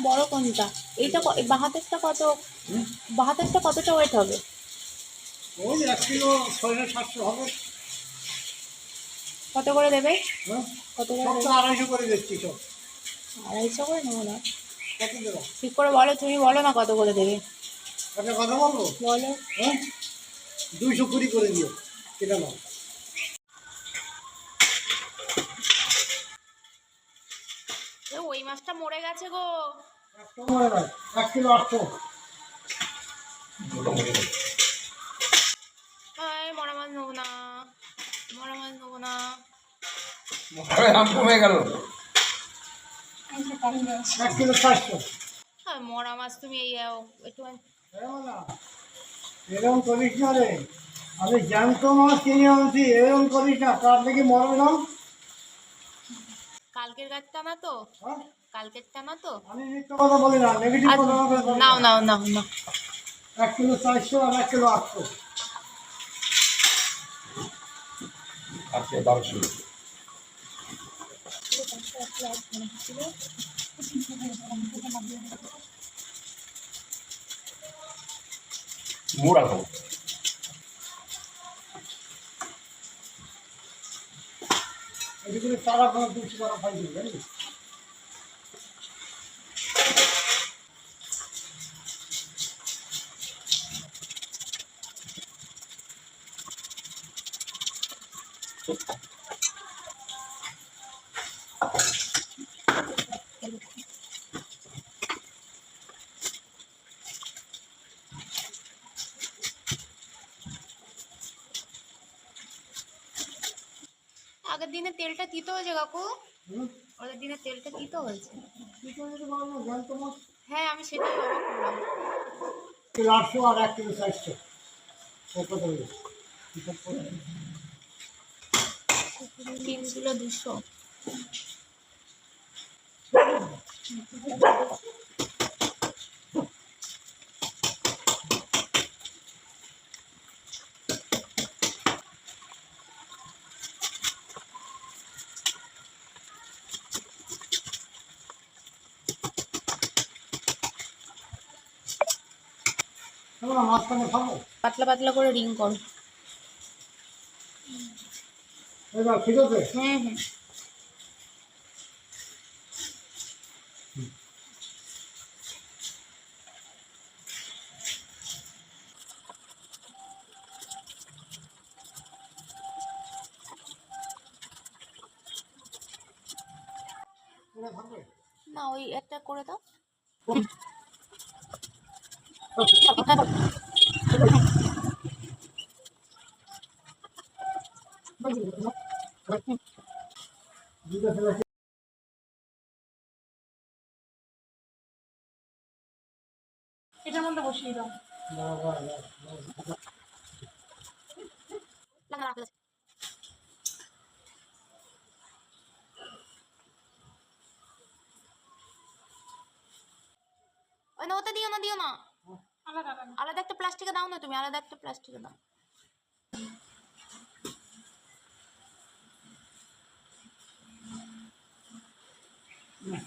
বড় কোনটা? এইটা বাহাতেরটা কত? বাহাতেরটা কতটা ওয়েট হবে? ওই 1 কিলো 600-700 হবে। কত করে দেবে? হ্যাঁ, কত করে সব তো দেবে? 250 করে দিচ্ছি সব। 250 করে নেবো না। কত দেবো? ঠিক করে বলো, তুমি বলো না কত করে দেবে। একটা কথা বলবো? বলো। হ্যাঁ, 220 করে দিও, কেটে নাও। ওই মাছটা মরে গেছে গো। একদম মনে নাই, 1 কিলো 800। মরা মাছ নেবো না, মরা মাছ নেবো না। দাম কমে গেল। 1 কিলো 400। মরা মাছ তুমি এই একটু এরকম করিস না রে, আমি জ্যান্ত মাছ কিনে আনছি, এরকম করিস না, তার থেকে মরবে না। কালকের গাছটা না তো? হ্যাঁ, কালকেরটা না তো? আমি মিথ্যা কথা বলি না, নেগেটিভ কথা বলি না। নাও নাও নাও নাও। 1 কিলো 400 আর 1 কিলো 800। আজকে 1200। মুড়া খাবো। এদিকে তারা কোনো 200 টাকা পাই দিবে, জানিস? আগের দিনে তেলটা তিতো হয়েছে কাকু। হুম, আগের দিনে তেলটা তিতো হয়েছে। কি করে দিতে পারবো না, জ্যান্ত মাছ। হ্যাঁ, আমি সেটাই অবাক করলাম। কিলো 800 আর 1 কিলো 400। ও কত হলো? হিসাব করে। 3 কিলো 200। আমরা মাঝখানে খাবো। পাতলা পাতলা করে রিং করো। এবার ঠিক আছে। হ্যাঁ হ্যাঁ। এটা খাবে? না, ওই একটা করে দাও। দুটো ফেলে এটার মধ্যে বসিয়ে দাও। বাবা, না না, রাখা যাচ্ছে। ওই না, ওতে দিও না, দিও না। আলাদা আলাদা আলাদা একটা প্লাস্টিকে দাও না, তুমি আলাদা একটা প্লাস্টিকে দাও। না।